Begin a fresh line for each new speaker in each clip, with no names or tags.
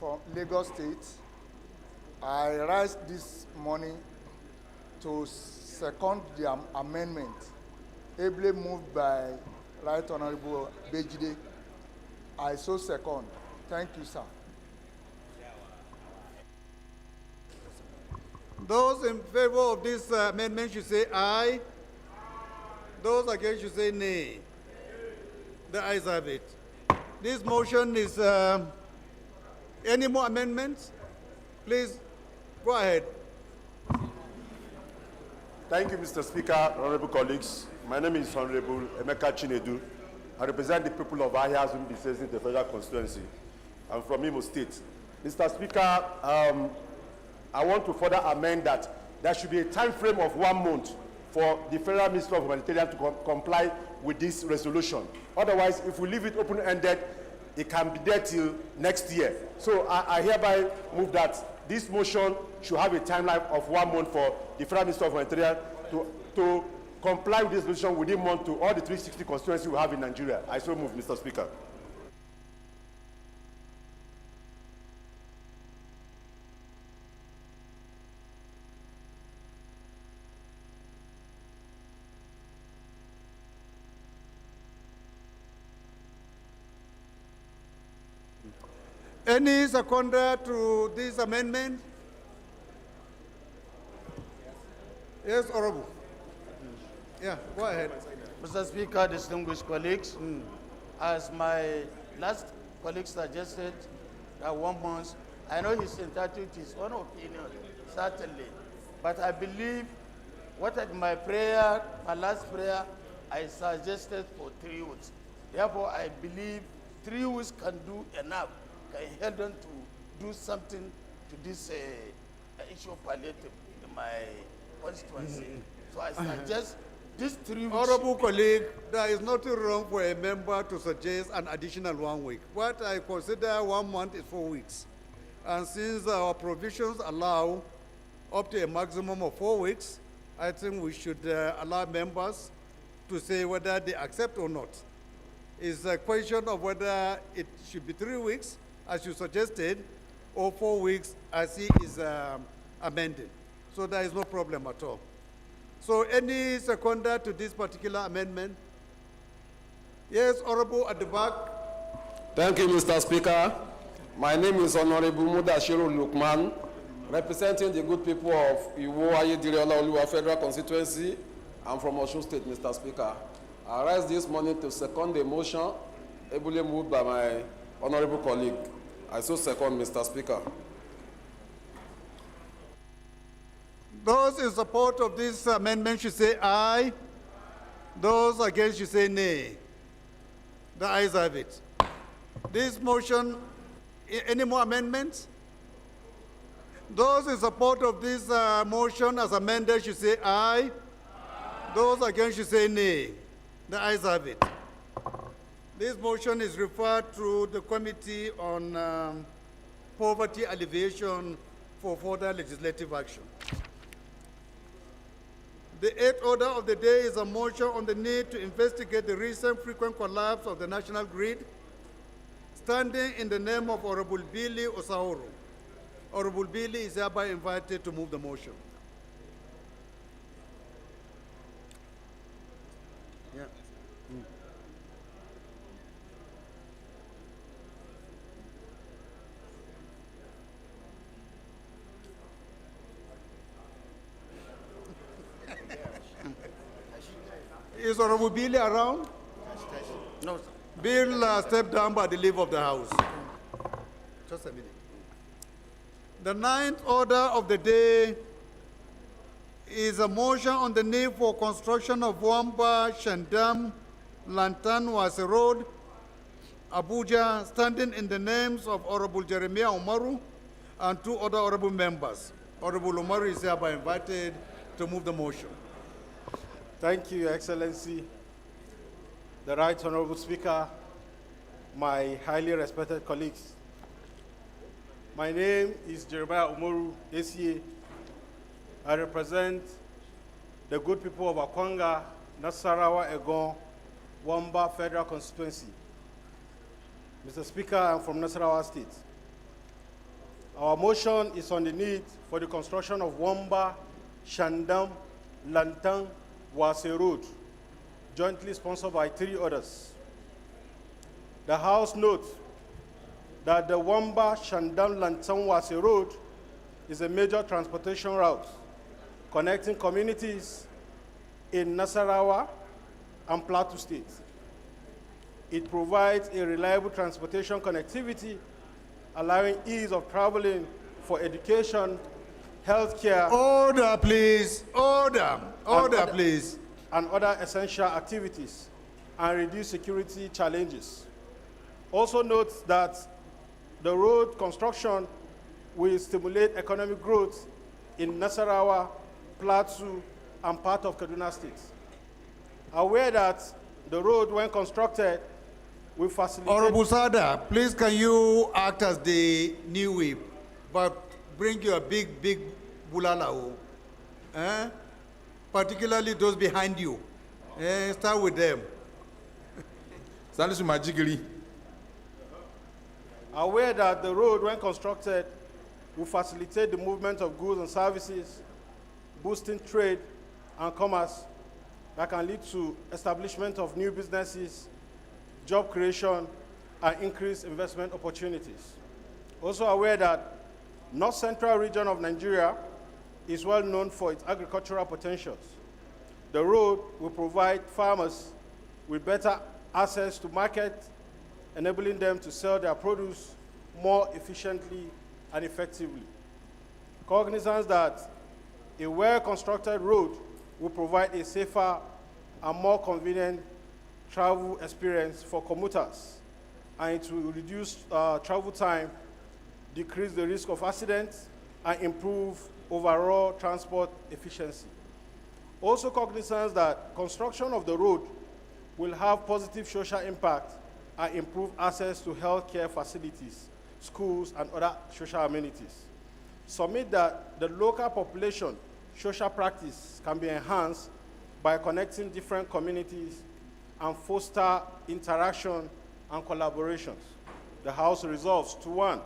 from Lagos State. I rise this morning to second the amendment, ably moved by Right Honorable Bejide. I so second. Thank you, sir.
Those in favor of this amendment should say aye. Those against should say nay. The ayes have it. This motion is, any more amendments? Please, go ahead.
Thank you, Mr. Speaker, honorable colleagues. My name is Honorable Emeka Chinedu. I represent the people of Ahia Zumbi in the federal constituency. I'm from Imo State. Mr. Speaker, I want to further amend that there should be a time frame of 1 month for the Federal Ministry of Humanitarian to comply with this resolution. Otherwise, if we leave it open-ended, it can be there till next year. So I hereby move that this motion should have a timeline of 1 month for the Federal Ministry of Humanitarian to comply with this resolution within a month to all the 360 constituencies we have in Nigeria. I so move, Mr. Speaker.
Any seconder to this amendment? Yes, Honorable. Yeah, go ahead.
Mr. Speaker, distinguished colleagues, as my last colleague suggested, that 1 month, I know he's entitled to his own opinion, certainly. But I believe what at my prayer, my last prayer, I suggested for 3 weeks. Therefore, I believe 3 weeks can do enough, can help them to do something to this issue of palliative in my constituency. So I suggest this 3 weeks.
Honorable colleague, there is nothing wrong for a member to suggest an additional 1 week. What I consider 1 month is 4 weeks. And since our provisions allow up to a maximum of 4 weeks, I think we should allow members to say whether they accept or not. It's a question of whether it should be 3 weeks, as you suggested, or 4 weeks, as he is amended. So there is no problem at all. So any seconder to this particular amendment? Yes, Honorable at the back.
Thank you, Mr. Speaker. My name is Honorable Mudashiru Lukman, representing the good people of Iwo Ayedire Olaoluwa Federal Constituency. I'm from Osun State, Mr. Speaker. I rise this morning to second the motion, ably moved by my honorable colleague. I so second, Mr. Speaker.
Those in support of this amendment should say aye. Those against should say nay. The ayes have it. This motion, any more amendments? Those in support of this motion as amended should say aye. Those against should say nay. The ayes have it. This motion is referred to the Committee on Poverty Alleviation for further legislative action. The eighth order of the day is a motion on the need to investigate the recent frequent collapse of the national grid, standing in the name of Honorable Billy Osaoro. Honorable Billy is hereby invited to move the motion. Yeah. Is Honorable Billy around?
No, sir.
Bill stepped down by the leave of the House. Just a minute. The ninth order of the day is a motion on the need for construction of Wamba Shandam Lantan Wase Road, Abuja, standing in the names of Honorable Jeremiah Umaru and 2 other honorable members. Honorable Umaru is hereby invited to move the motion.
Thank you, Your Excellency, the Right Honorable Speaker, my highly respected colleagues. My name is Jeremiah Umaru, ACA. I represent the good people of Akwanga, Nasarawa, Egon, Wamba Federal Constituency. Mr. Speaker, I'm from Nasarawa State. Our motion is on the need for the construction of Wamba, Shandam, Lantang, Wase Road, jointly sponsored by 3 others. The House notes that the Wamba, Shandam, Lantang, Wase Road is a major transportation route connecting communities in Nasarawa and Plateau states. It provides a reliable transportation connectivity, allowing ease of traveling for education, healthcare.
Order, please. Order. Order, please.
And other essential activities, and reduce security challenges. Also note that the road construction will stimulate economic growth in Nasarawa, Plateau, and part of Kaduna State. Aware that the road, when constructed, will facilitate...
Honorable Sada, please can you act as the new whip, but bring your big bulalao, particularly those behind you. Start with them.
Salisu Majigiri.
Aware that the road, when constructed, will facilitate the movement of goods and services, boosting trade and commerce that can lead to establishment of new businesses, job creation, and increased investment opportunities. Also aware that North Central region of Nigeria is well known for its agricultural potentials. The road will provide farmers with better access to market, enabling them to sell their produce more efficiently and effectively. Cognizance that a well-constructed road will provide a safer and more convenient travel experience for commuters, and it will reduce travel time, decrease the risk of accidents, and improve overall transport efficiency. Also cognizance that construction of the road will have positive social impact and improve access to healthcare facilities, schools, and other social amenities. Submit that the local population social practice can be enhanced by connecting different communities and foster interaction and collaborations. The House resolves to 1,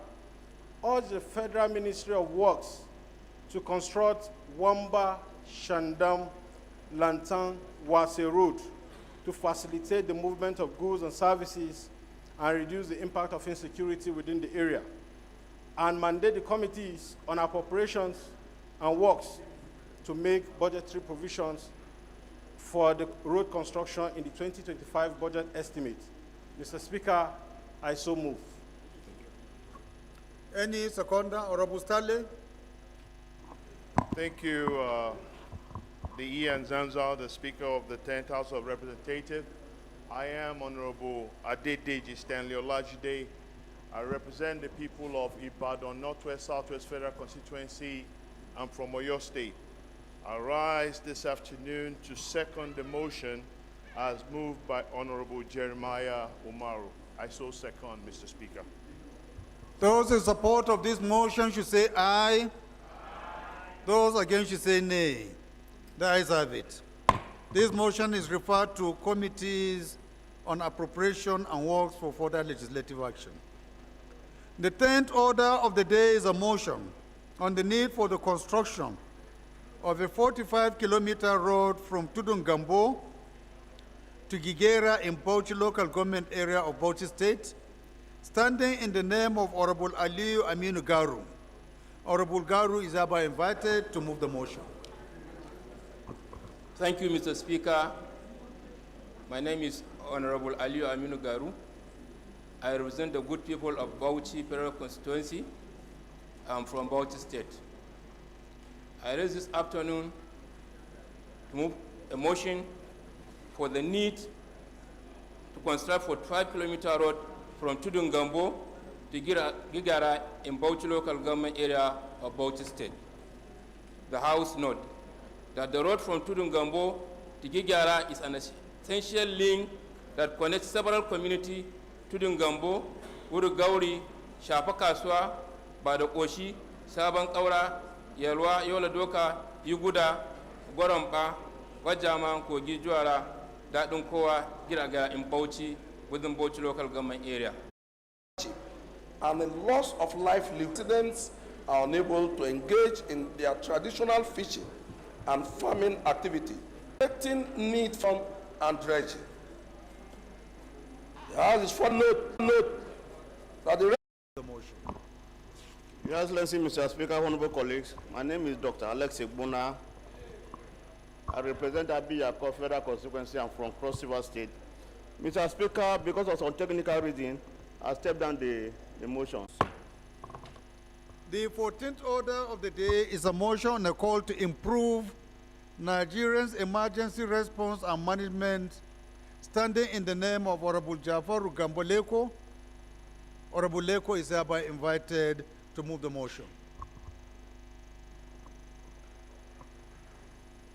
urge the Federal Ministry of Works to construct Wamba, Shandam, Lantang, Wase Road to facilitate the movement of goods and services and reduce the impact of insecurity within the area, and mandate the committees on appropriations and works to make budgetary provisions for the road construction in the 2025 budget estimate. Mr. Speaker, I so move.
Any seconder, Honorable Stanley?
Thank you, the Ian Zanza, the Speaker of the 10th House of Representatives. I am Honorable Adedeji Stanley Olajide. I represent the people of Ibadan, Northwest, Southwest Federal Constituency. I'm from Oyo State. I rise this afternoon to second the motion as moved by Honorable Jeremiah Umaru. I so second, Mr. Speaker.
Those in support of this motion should say aye. Those against should say nay. The ayes have it. This motion is referred to committees on appropriation and works for further legislative action. The 10th order of the day is a motion on the need for the construction of a 45-kilometer road from Tudungambo to Gigera in Bauchi local government area of Bauchi State, standing in the name of Honorable Aliyu Aminu Garu. Honorable Garu is hereby invited to move the motion.
Thank you, Mr. Speaker. My name is Honorable Aliyu Aminu Garu. I represent the good people of Bauchi Federal Constituency. I'm from Bauchi State. I raise this afternoon to move a motion for the need to construct a 45-kilometer road from Tudungambo to Gigara in Bauchi local government area of Bauchi State. The House note that the road from Tudungambo to Gigara is an essential link that connects several communities, Tudungambo, Urugauri, Shapakaswa, Badakoshi, Saban Kaura, Yalwa, Yola Doka, Yuguda, Gorompa, Wajama, Kogi Juara, Datunkoa, Giraga in Bauchi, within Bauchi local government area.
And the loss of life, accidents, are unable to engage in their traditional fishing and farming activity, affecting need from and dredging. The House is for note that the
Your Excellency, Mr. Speaker, honorable colleagues, my name is Dr. Alex Egbuna. I represent Abiyako Federal Constituency. I'm from Cross River State. Mr. Speaker, because of some technical reason, I stepped down the motions.
The 14th order of the day is a motion on a call to improve Nigerians' emergency response and management, standing in the name of Honorable Jafaru Gamboleko. Honorable Leko is hereby invited to move the motion.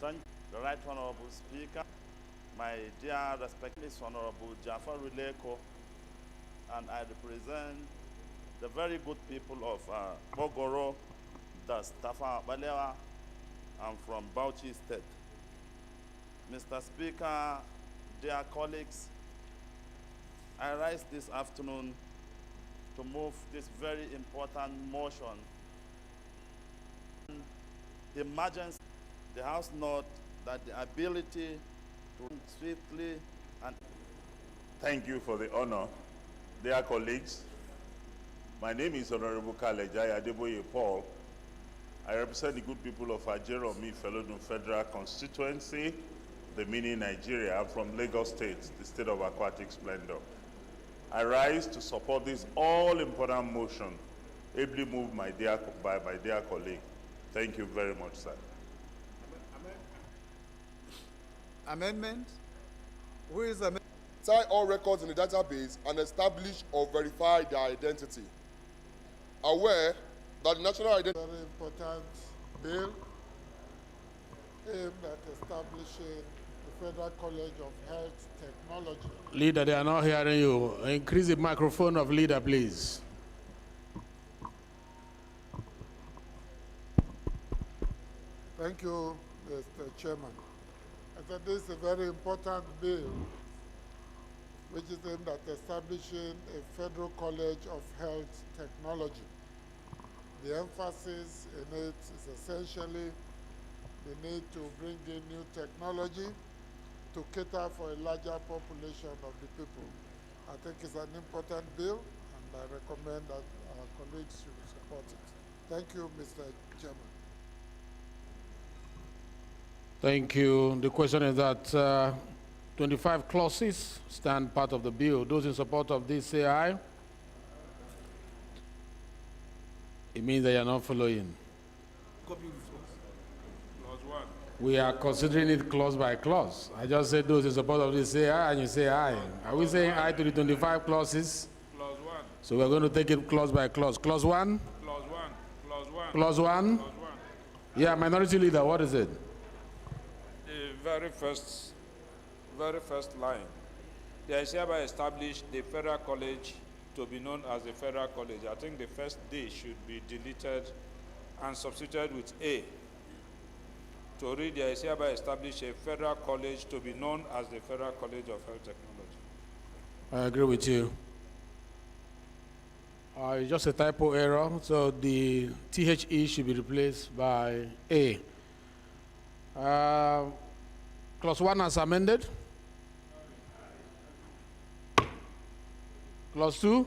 Thank you, the Right Honorable Speaker. My dear respected Honorable Jafaru Leko, and I represent the very good people of Bogoro, that's Tafa Balewa. I'm from Bauchi State. Mr. Speaker, dear colleagues, I rise this afternoon to move this very important motion. Emergency, the House note that the ability to swiftly and
Thank you for the honor. Dear colleagues, my name is Honorable Kalejai Adeboye Paul. I represent the good people of Ajeromi Felodun Federal Constituency, the mini Nigeria. I'm from Lagos State, the state of aquatic splendor. I rise to support this all-important motion, ably moved by my dear colleague. Thank you very much, sir.
Amendment? Who is amendment?
Tie all records in the database and establish or verify their identity. Aware that the national identity
very important bill aimed at establishing the Federal College of Health Technology.
Leader, they are not hearing you. Increase the microphone of leader, please.
Thank you, Mr. Chairman. I said this is a very important bill which is aimed at establishing a Federal College of Health Technology. The emphasis in it is essentially the need to bring in new technology to cater for a larger population of the people. I think it's an important bill, and I recommend that our colleagues should support it. Thank you, Mr. Chairman.
Thank you. The question is that 25 clauses stand part of the bill. Those in support of this say aye. It means that you are not following. We are considering it clause by clause. I just said those in support of this say aye, and you say aye. Are we saying aye to the 25 clauses?
Clause 1.
So we're going to take it clause by clause. Clause 1?
Clause 1. Clause 1.
Clause 1?
Clause 1.
Yeah, minority leader, what is it?
The very first line. There is hereby established the Federal College to be known as the Federal College. I think the first D should be deleted and substituted with A. To read, there is hereby established a Federal College to be known as the Federal College of Health Technology.
I agree with you. It's just a typo error, so the THE should be replaced by A. Clause 1 as amended. Clause 2.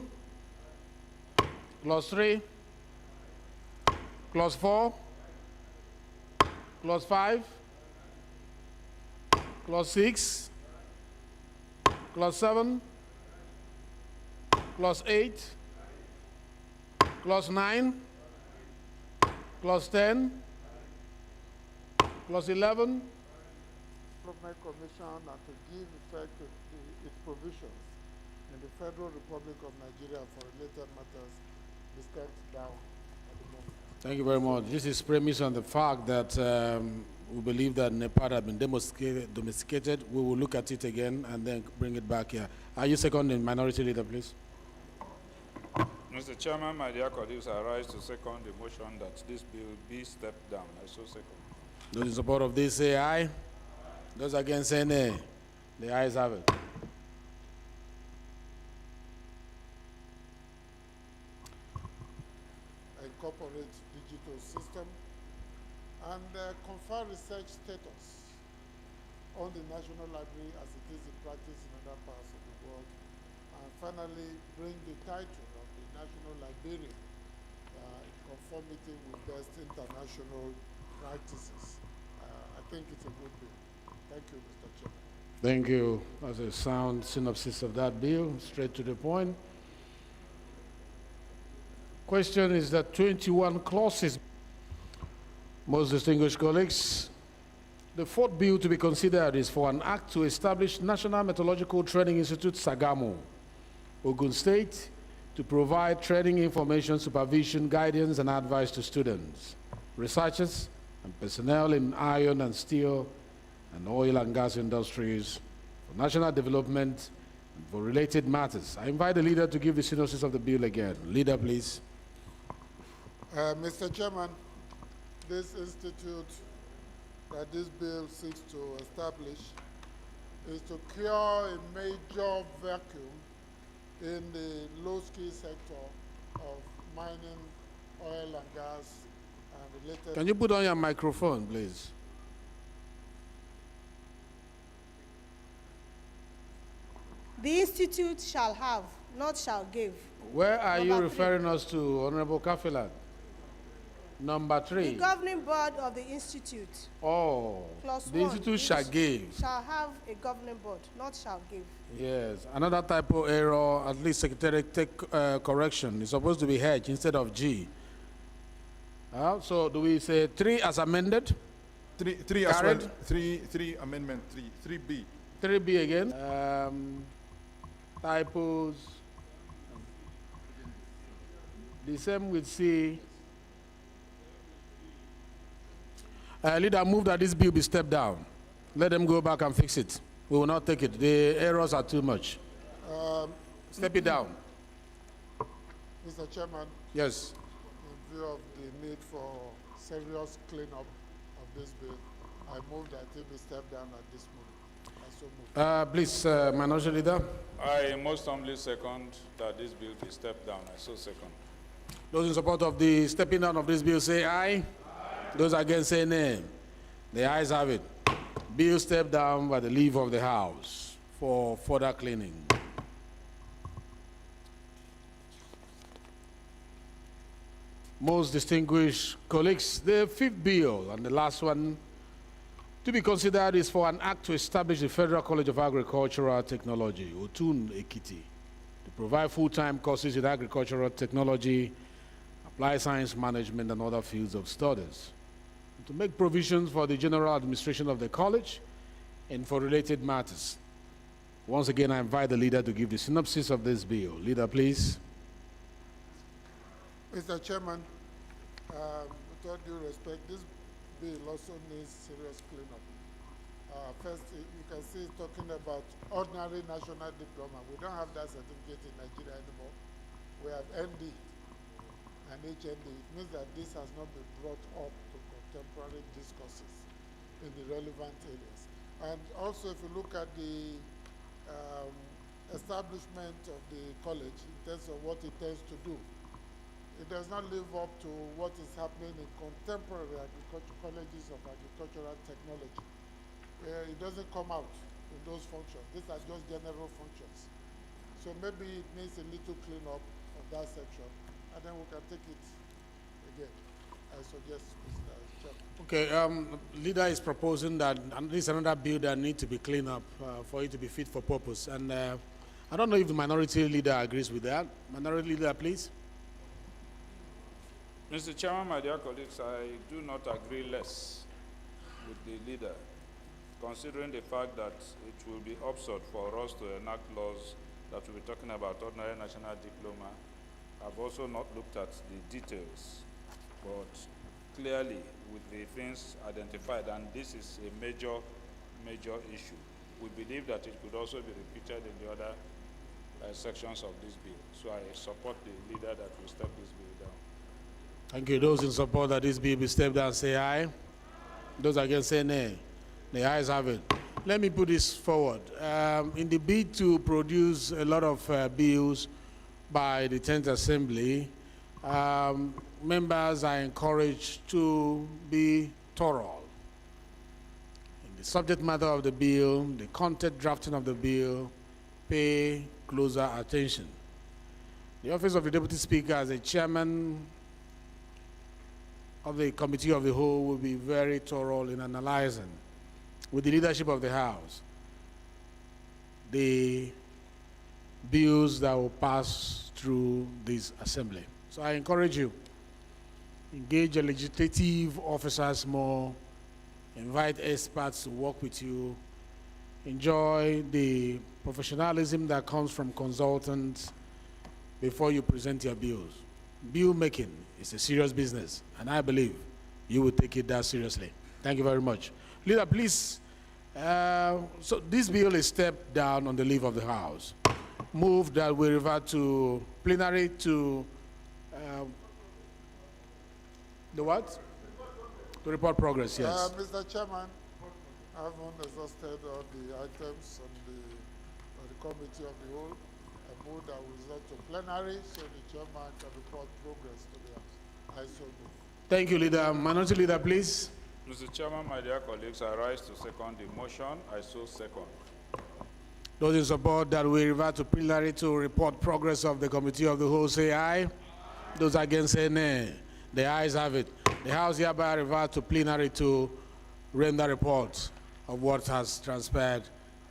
Clause 3. Clause 4. Clause 5. Clause 6. Clause 7. Clause 8. Clause 9. Clause 10. Clause 11.
Development Commission and to give effect to its provisions in the Federal Republic of Nigeria for related matters be stepped down at the moment.
Thank you very much. This is premised on the fact that we believe that Nepal has been domesticated. We will look at it again and then bring it back here. Are you seconding, minority leader, please?
Mr. Chairman, my dear colleagues, I rise to second the motion that this bill be stepped down. I so second.
Those in support of this say aye. Those against say nay. The ayes have it.
incorporate digital system, and confer research status on the National Library as it is in practice in other parts of the world, and finally bring the title of the National Librarian in conformity with best international practices. I think it's a good bill. Thank you, Mr. Chairman.
Thank you. That's a sound synopsis of that bill, straight to the point. Question is that 21 clauses. Most distinguished colleagues, the fourth bill to be considered is for an act to establish National Meteorological Training Institute, Sagamo, Ogun State, to provide training information, supervision, guidance, and advice to students, researchers, and personnel in iron and steel and oil and gas industries for national development and for related matters. I invite the leader to give the synopsis of the bill again. Leader, please.
Mr. Chairman, this institute that this bill seeks to establish is to cure a major vacuum in the low-skill sector of mining, oil and gas, and related...
Can you put on your microphone, please?
The institute shall have, not shall give.
Where are you
Number
referring us to, Honorable Kafilat? Number 3.
The governing board of the institute.
Oh,
Clause
the
1,
institute shall give.
Shall have a governing board, not shall give.
Yes, another typo error, at least Secretary take correction. It's supposed to be H instead of G. So do we say 3 as amended?
Three as well. Three amendment 3B.
3B again. Typos. The same with C. Leader, move that this bill be stepped down. Let them go back and fix it. We will not take it. The errors are too much. Step it down.
Mr. Chairman.
Yes.
In view of the need for serious cleanup of this bill, I move that it be stepped down at this moment. I so move.
Please, Minority Leader.
I most humbly second that this bill be stepped down. I so second.
Those in support of the stepping down of this bill say aye. Those against say nay. The ayes have it. Bill stepped down by the leave of the House for further cleaning. Most distinguished colleagues, the fifth bill and the last one to be considered is for an act to establish the Federal College of Agricultural Technology, Otun Ekiti, to provide full-time courses in agricultural technology, applied science management, and other fields of studies, and to make provisions for the general administration of the college and for related matters. Once again, I invite the leader to give the synopsis of this bill. Leader, please.
Mr. Chairman, with all due respect, this bill also needs serious cleanup. First, you can see it's talking about ordinary national diploma. We don't have that certificate in Nigeria anymore. We have ND and HND. It means that this has not been brought up to contemporary discourses in the relevant areas. And also, if you look at the establishment of the college in terms of what it tends to do, it does not live up to what is happening in contemporary colleges of agricultural technology. It doesn't come out in those functions. These are just general functions. So maybe it needs a little cleanup of that section, and then we can take it again. I suggest, Mr. Chairman.
Okay, leader is proposing that this is another bill that needs to be cleaned up for it to be fit for purpose. And I don't know if the minority leader agrees with that. Minority leader, please.
Mr. Chairman, my dear colleagues, I do not agree less with the leader, considering the fact that it will be absurd for us to enact laws that will be talking about ordinary national diploma. I've also not looked at the details, but clearly with the things identified, and this is a major issue, we believe that it could also be repeated in the other sections of this bill. So I support the leader that will step this bill down.
Thank you. Those in support that this bill be stepped down say aye. Those against say nay. The ayes have it. Let me put this forward. In the bid to produce a lot of bills by the 10th Assembly, Members are encouraged to be thorough in the subject matter of the bill, the content drafting of the bill, pay closer attention. The Office of the Deputy Speaker, as a chairman of the Committee of the Whole, will be very thorough in analyzing, with the leadership of the House, the bills that will pass through this assembly. So I encourage you, engage your legislative officers more, invite experts to work with you, enjoy the professionalism that comes from consultants before you present your bills. Bill making is a serious business, and I believe you will take it that seriously. Thank you very much. Leader, please, so this bill is stepped down on the leave of the House. Move that we revert to plenary to the what? To report progress, yes.
Mr. Chairman, having exhausted all the items on the Committee of the Whole, I move that we resort to plenary so the chairman can report progress to the House. I so move.
Thank you, Leader. Minority Leader, please.
Mr. Chairman, my dear colleagues, I rise to second the motion. I so second.
Those in support that we revert to plenary to report progress of the Committee of the Whole, say aye. Those against, say nay. The ayes have it. The House hereby revert to plenary to render report of what has transpired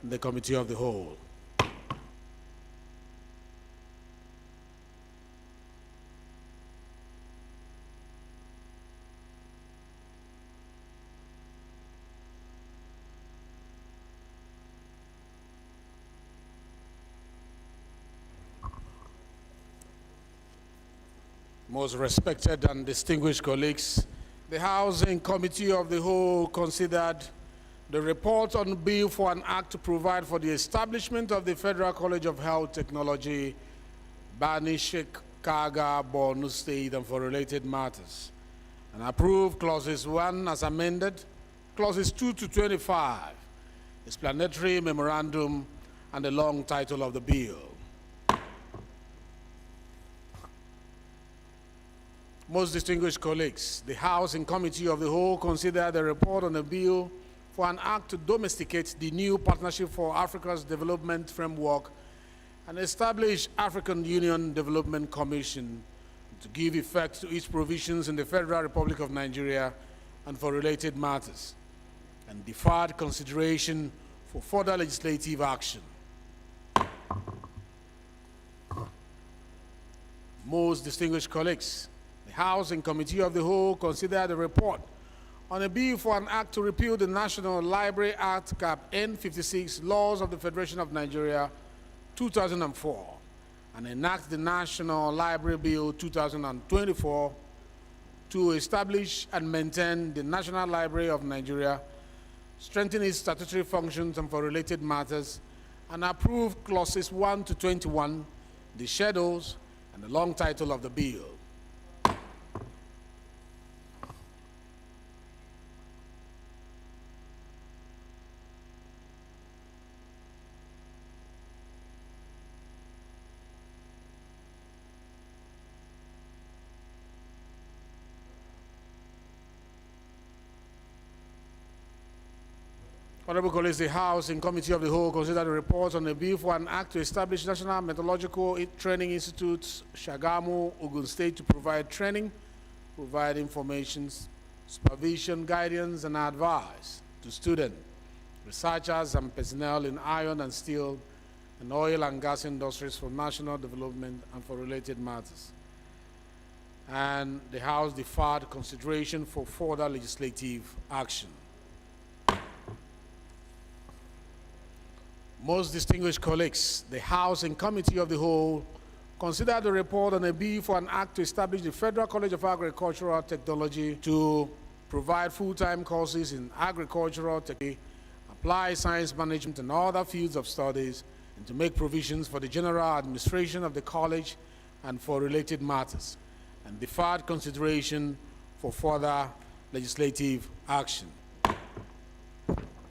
in the Committee of the Whole. Most respected and distinguished colleagues, the Housing Committee of the Whole considered the report on the bill for an act to provide for the establishment of the Federal College of Health Technology, Bani Sheikh Kaga, Borno State, and for related matters, and approved clauses 1 as amended, clauses 2 to 25, explanatory memorandum, and the long title of the bill. Most distinguished colleagues, the Housing Committee of the Whole considered the report on a bill for an act to domesticate the new Partnership for Africa's Development Framework and establish African Union Development Commission to give effect to its provisions in the Federal Republic of Nigeria and for related matters, and deferred consideration for further legislative action. Most distinguished colleagues, the Housing Committee of the Whole considered the report on a bill for an act to repeal the National Library Act Cap N56 Laws of the Federation of Nigeria 2004 and enact the National Library Bill 2024 to establish and maintain the National Library of Nigeria, strengthen its statutory functions and for related matters, and approve clauses 1 to 21, the schedules, and the long title of the bill. Honorable colleagues, the Housing Committee of the Whole considered the report on a bill for an act to establish National Methodological Training Institute, Shagamu, Ogun State, to provide training, provide information, supervision, guidance, and advice to students, researchers, and personnel in iron and steel and oil and gas industries for national development and for related matters. And the House deferred consideration for further legislative action. Most distinguished colleagues, the Housing Committee of the Whole considered the report on a bill for an act to establish the Federal College of Agricultural Technology to provide full-time courses in agricultural technology, applied science management, and other fields of studies, and to make provisions for the general administration of the college and for related matters, and deferred consideration for further legislative action.